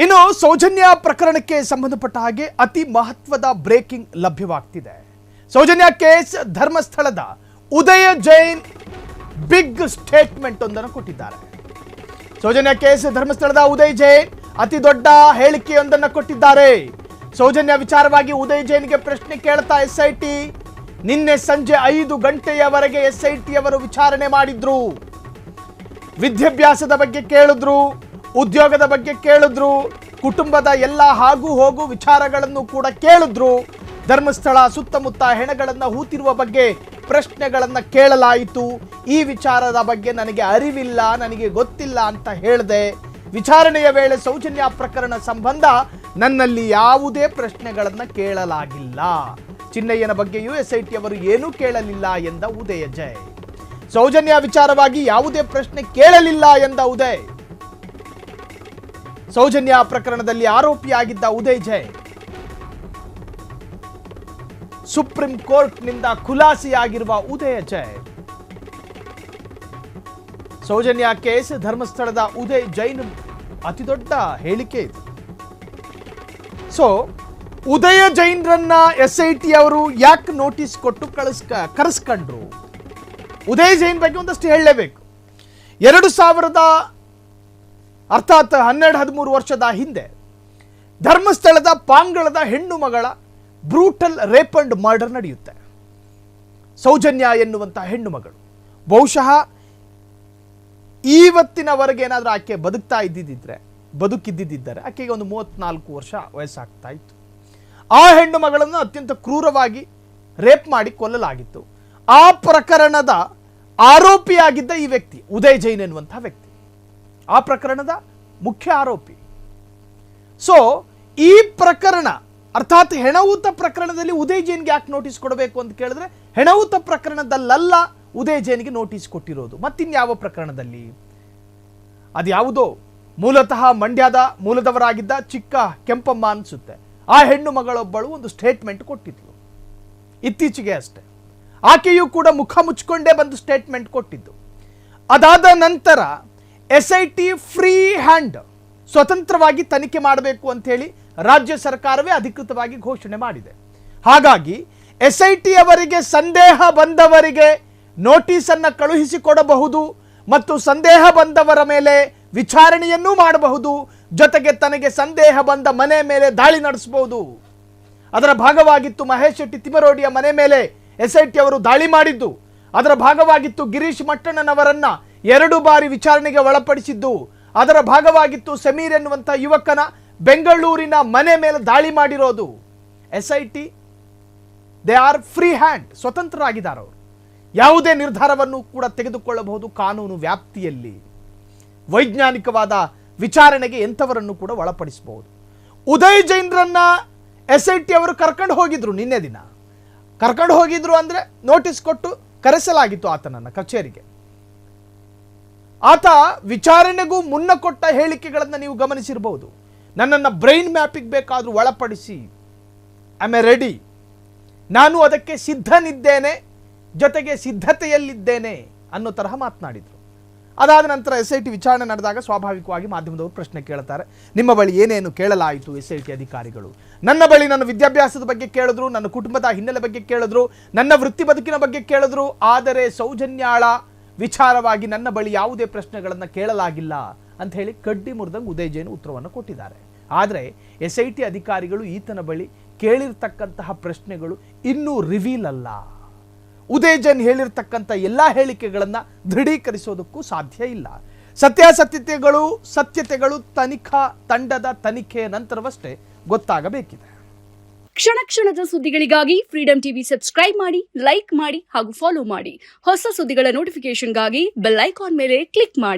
ಇನ್ನು ಸೌಜನ್ಯ ಪ್ರಕರಣಕ್ಕೆ ಸಂಬಂಧಪಟ್ಟ ಹಾಗೆ ಅತಿ ಮಹತ್ವದ ಬ್ರೇಕಿಂಗ್ ಲಭ್ಯವಾಗ್ತಿದೆ. ಸೌಜನ್ಯ ಕೇಸ್ ಧರ್ಮಸ್ಥಳದ ಉದಯ ಜೈನ್ ಬಿಗ್ ಸ್ಟೇಟ್ಮೆಂಟ್ ಒಂದನ್ನು ಕೊಟ್ಟಿದ್ದಾರೆ. ಸೌಜನ್ಯ ಕೇಸ್ ಧರ್ಮಸ್ಥಳದ ಉದಯ್ ಜೈನ್ ಅತಿ ದೊಡ್ಡ ಹೇಳಿಕೆಯೊಂದನ್ನು ಕೊಟ್ಟಿದ್ದಾರೆ. ಸೌಜನ್ಯ ವಿಚಾರವಾಗಿ ಉದಯ್ ಜೈನ್ಗೆ ಪ್ರಶ್ನೆ ಕೇಳ್ತಾ ಎಸ್ಐಟಿ ನಿನ್ನೆ ಸಂಜೆ 5 ಗಂಟೆಯವರೆಗೆ ಎಸ್ಐಟಿ ಅವರು ವಿಚಾರಣೆ ಮಾಡಿದ್ರು. ವಿದ್ಯಾಭ್ಯಾಸದ ಬಗ್ಗೆ ಕೇಳಿದ್ರು, ಉದ್ಯೋಗದ ಬಗ್ಗೆ ಕೇಳಿದ್ರು, ಕುಟುಂಬದ ಎಲ್ಲ ಹಾಗೂ ಹೋಗು ವಿಚಾರಗಳನ್ನು ಕೂಡ ಕೇಳಿದ್ರು. ಧರ್ಮಸ್ಥಳ ಸುತ್ತಮುತ್ತ ಹೆಣಗಳನ್ನು ಹೂತಿರುವ ಬಗ್ಗೆ ಪ್ರಶ್ನೆಗಳನ್ನು ಕೇಳಲಾಯಿತು. ಈ ವಿಚಾರದ ಬಗ್ಗೆ ನನಗೆ ಅರಿವಿಲ್ಲ, ನನಗೆ ಗೊತ್ತಿಲ್ಲ ಅಂತ ಹೇಳಿದೆ. ವಿಚಾರಣೆಯ ವೇಳೆ ಸೌಜನ್ಯ ಪ್ರಕರಣ ಸಂಬಂಧ ನನ್ನಲ್ಲಿ ಯಾವುದೇ ಪ್ರಶ್ನೆಗಳನ್ನು ಕೇಳಲಾಗಿಲ್ಲ. ಚಿನ್ನಯ್ಯನ ಬಗ್ಗೆಯೂ ಎಸ್ಐಟಿ ಅವರು ಏನೂ ಕೇಳಲಿಲ್ಲ ಎಂದ ಉದಯ ಜೈನ್. ಸೌಜನ್ಯ ವಿಚಾರವಾಗಿ ಯಾವುದೇ ಪ್ರಶ್ನೆ ಕೇಳಲಿಲ್ಲ ಎಂದ ಉದಯ್. ಸೌಜನ್ಯ ಪ್ರಕರಣದಲ್ಲಿ ಆರೋಪಿಯಾಗಿದ್ದ ಉದಯ್ ಜೈನ್ ಸುಪ್ರೀಂ ಕೋರ್ಟ್ನಿಂದ ಖುಲಾಸೆಯಾಗಿರುವ ಉದಯ ಜೈನ್. ಸೌಜನ್ಯ ಕೇಸ್ ಧರ್ಮಸ್ಥಳದ ಉದಯ್ ಜೈನ್ ಅತಿ ದೊಡ್ಡ ಹೇಳಿಕೆ ಇದು. ಸೊ ಉದಯ ಜೈನ್ರನ್ನ ಎಸ್ಐಟಿ ಅವರು ಯಾಕೆ ನೋಟಿಸ್ ಕೊಟ್ಟು ಕರೆಸ್ಕೊಂಡ್ರು? ಉದಯ್ ಜೈನ್ ಬಗ್ಗೆ ಒಂದಷ್ಟು ಹೇಳಲೇಬೇಕು. 2000 ಅರ್ಥಾತ್ 12-13 ವರ್ಷದ ಹಿಂದೆ ಧರ್ಮಸ್ಥಳದ ಪಾಂಗಳದ ಹೆಣ್ಣು ಮಗಳ ಬ್ರೂಟಲ್ ರೇಪ್ ಅಂಡ್ ಮರ್ಡರ್ ನಡೆಯುತ್ತೆ. ಸೌಜನ್ಯ ಎನ್ನುವಂತಹ ಹೆಣ್ಣು ಮಗಳು ಬಹುಶಃ ಇವತ್ತಿನವರೆಗೆ ಏನಾದರೂ ಆಕೆ ಬದುಕಿದ್ದಿದ್ದರೆ ಆಕೆಗೆ ಒಂದು 34 ವರ್ಷ ವಯಸ್ಸಾಗ್ತಾ ಇತ್ತು. ಆ ಹೆಣ್ಣು ಮಗಳನ್ನು ಅತ್ಯಂತ ಕ್ರೂರವಾಗಿ ರೇಪ್ ಮಾಡಿ ಕೊಲ್ಲಲಾಗಿತ್ತು. ಆ ಪ್ರಕರಣದ ಆರೋಪಿಯಾಗಿದ್ದ ಈ ವ್ಯಕ್ತಿ ಉದಯ್ ಜೈನ್ ಎನ್ನುವಂತಹ ವ್ಯಕ್ತಿ ಆ ಪ್ರಕರಣದ ಮುಖ್ಯ ಆರೋಪಿ. ಸೊ ಈ ಪ್ರಕರಣ ಅರ್ಥಾತ್ ಹೆಣವೂತ ಪ್ರಕರಣದಲ್ಲಿ ಉದಯ್ ಜೈನ್ಗೆ ಯಾಕೆ ನೋಟಿಸ್ ಕೊಡಬೇಕು ಅಂತ ಕೇಳಿದ್ರೆ, ಹೆಣವೂತ ಪ್ರಕರಣದಲ್ಲ ಉದಯ್ ಜೈನ್ಗೆ ನೋಟಿಸ್ ಕೊಟ್ಟಿರೋದು. ಮತ್ತಿನ್ಯಾವ ಪ್ರಕರಣದಲ್ಲಿ? ಅದ್ಯಾವುದೋ ಮೂಲತಃ ಮಂಡ್ಯದ ಮೂಲದವರಾಗಿದ್ದ ಚಿಕ್ಕ ಕೆಂಪಮ್ಮ ಅನ್ಸುತ್ತೆ. ಆ ಹೆಣ್ಣು ಮಗಳೊಬ್ಬಳು ಒಂದು ಸ್ಟೇಟ್ಮೆಂಟ್ ಕೊಟ್ಟಿದ್ಲು ಇತ್ತೀಚೆಗೆ ಅಷ್ಟೇ. ಆಕೆಯೂ ಕೂಡ ಮುಖ ಮುಚ್ಕೊಂಡೇ ಬಂದು ಸ್ಟೇಟ್ಮೆಂಟ್ ಕೊಟ್ಟಿದ್ದು. ಅದಾದ ನಂತರ ಎಸ್ಐಟಿ ಫ್ರೀ ಹ್ಯಾಂಡ್ ಸ್ವತಂತ್ರವಾಗಿ ತನಿಖೆ ಮಾಡಬೇಕು ಅಂತ ಹೇಳಿ ರಾಜ್ಯ ಸರ್ಕಾರವೇ ಅಧಿಕೃತವಾಗಿ ಘೋಷಣೆ ಮಾಡಿದೆ. ಹಾಗಾಗಿ ಎಸ್ಐಟಿ ಅವರಿಗೆ ಸಂದೇಹ ಬಂದವರಿಗೆ ನೋಟಿಸ್ ಅನ್ನು ಕಳುಹಿಸಿಕೊಡಬಹುದು ಮತ್ತು ಸಂದೇಹ ಬಂದವರ ಮೇಲೆ ವಿಚಾರಣೆಯನ್ನೂ ಮಾಡಬಹುದು. ಜೊತೆಗೆ ತನಗೆ ಸಂದೇಹ ಬಂದ ಮನೆ ಮೇಲೆ ದಾಳಿ ನಡೆಸಬಹುದು. ಅದರ ಭಾಗವಾಗಿತ್ತು ಮಹೇಶ್ ಶೆಟ್ಟಿ ತಿಮರೋಡಿಯ ಮನೆ ಮೇಲೆ ಎಸ್ಐಟಿ ಅವರು ದಾಳಿ ಮಾಡಿದ್ದು. ಅದರ ಭಾಗವಾಗಿತ್ತು ಗಿರೀಶ್ ಮಟ್ಟಣ್ಣನವರನ್ನ 2 ಬಾರಿ ವಿಚಾರಣೆಗೆ ಒಳಪಡಿಸಿದ್ದು. ಅದರ ಭಾಗವಾಗಿತ್ತು ಸಮೀರ್ ಎನ್ನುವಂಥ ಯುವಕನ ಬೆಂಗಳೂರಿನ ಮನೆ ಮೇಲೆ ದಾಳಿ ಮಾಡಿರೋದು. SIT they are free hand, ಸ್ವತಂತ್ರರಾಗಿದ್ದಾರೆ. ಅವರು ಯಾವುದೇ ನಿರ್ಧಾರವನ್ನು ಕೂಡ ತೆಗೆದುಕೊಳ್ಳಬಹುದು ಕಾನೂನು ವ್ಯಾಪ್ತಿಯಲ್ಲಿ. ವೈಜ್ಞಾನಿಕವಾದ ವಿಚಾರಣೆಗೆ ಎಂಥವರನ್ನು ಕೂಡ ಒಳಪಡಿಸಬಹುದು. ಉದಯ್ ಜೈನ್ರನ್ನ ಎಸ್ಐಟಿ ಅವರು ಕರ್ಕೊಂಡು ಹೋಗಿದ್ರು. ನಿನ್ನೆ ದಿನ ಕರ್ಕೊಂಡು ಹೋಗಿದ್ರು ಅಂದ್ರೆ ನೋಟಿಸ್ ಕೊಟ್ಟು ಕರೆಸಲಾಗಿತ್ತು ಆತನನ್ನ ಕಚೇರಿಗೆ. ಆತ ವಿಚಾರಣೆಗೂ ಮುನ್ನ ಕೊಟ್ಟ ಹೇಳಿಕೆಗಳನ್ನು ನೀವು ಗಮನಿಸಿರಬಹುದು. ನನ್ನನ್ನು ಬ್ರೈನ್ ಮ್ಯಾಪಿಗೆ ಬೇಕಾದರೂ ಒಳಪಡಿಸಿ, ಐ ಆಮ್ ರೆಡಿ, ನಾನು ಅದಕ್ಕೆ ಸಿದ್ಧನಿದ್ದೇನೆ, ಜೊತೆಗೆ ಸಿದ್ಧತೆಯಲ್ಲಿದ್ದೇನೆ ಅನ್ನೋ ತರಹ ಮಾತನಾಡಿದರು. ಅದಾದ ನಂತರ ಎಸ್ಐಟಿ ವಿಚಾರಣೆ ನಡೆದಾಗ ಸ್ವಾಭಾವಿಕವಾಗಿ ಮಾಧ್ಯಮದವರು ಪ್ರಶ್ನೆ ಕೇಳ್ತಾರೆ, ನಿಮ್ಮ ಬಳಿ ಏನೇನು ಕೇಳಲಾಯಿತು ಎಸ್ಐಟಿ ಅಧಿಕಾರಿಗಳು? ನನ್ನ ಬಳಿ ನನ್ನ ವಿದ್ಯಾಭ್ಯಾಸದ ಬಗ್ಗೆ ಕೇಳಿದ್ರು, ನನ್ನ ಕುಟುಂಬದ ಹಿನ್ನೆಲೆ ಬಗ್ಗೆ ಕೇಳಿದ್ರು, ನನ್ನ ವೃತ್ತಿ ಬದುಕಿನ ಬಗ್ಗೆ ಕೇಳಿದ್ರು. ಆದರೆ ಸೌಜನ್ಯಾಳ ವಿಚಾರವಾಗಿ ನನ್ನ ಬಳಿ ಯಾವುದೇ ಪ್ರಶ್ನೆಗಳನ್ನು ಕೇಳಲಾಗಿಲ್ಲ ಅಂತ ಹೇಳಿ ಕಡ್ಡಿ ಮುರಿದಂಗೆ ಉದಯ್ ಜೈನ್ ಉತ್ತರವನ್ನು ಕೊಟ್ಟಿದ್ದಾರೆ. ಆದರೆ ಎಸ್ಐಟಿ ಅಧಿಕಾರಿಗಳು ಈತನ ಬಳಿ ಕೇಳಿರ್ತಕ್ಕಂತಹ ಪ್ರಶ್ನೆಗಳು ಇನ್ನೂ ರಿವೀಲ್ ಅಲ್ಲ. ಉದಯ್ ಜೈನ್ ಹೇಳಿರ್ತಕ್ಕಂಥ ಎಲ್ಲ ಹೇಳಿಕೆಗಳನ್ನು ದೃಢೀಕರಿಸೋದಕ್ಕೂ ಸಾಧ್ಯ ಇಲ್ಲ. ಸತ್ಯತೆಗಳು ತನಿಖಾ ತಂಡದ ತನಿಖೆಯ ನಂತರವಷ್ಟೇ ಗೊತ್ತಾಗಬೇಕಿದೆ. ಕ್ಷಣ ಕ್ಷಣದ ಸುದ್ದಿಗಳಿಗಾಗಿ ಫ್ರೀಡಂ ಟಿವಿ ಸಬ್ಸ್ಕ್ರೈಬ್ ಮಾಡಿ, ಲೈಕ್ ಮಾಡಿ ಹಾಗೂ ಫಾಲೋ ಮಾಡಿ. ಹೊಸ ಸುದ್ದಿಗಳ ನೋಟಿಫಿಕೇಶನ್ಗಾಗಿ ಬೆಲ್ ಐಕಾನ್ ಮೇಲೆ ಕ್ಲಿಕ್ ಮಾಡಿ.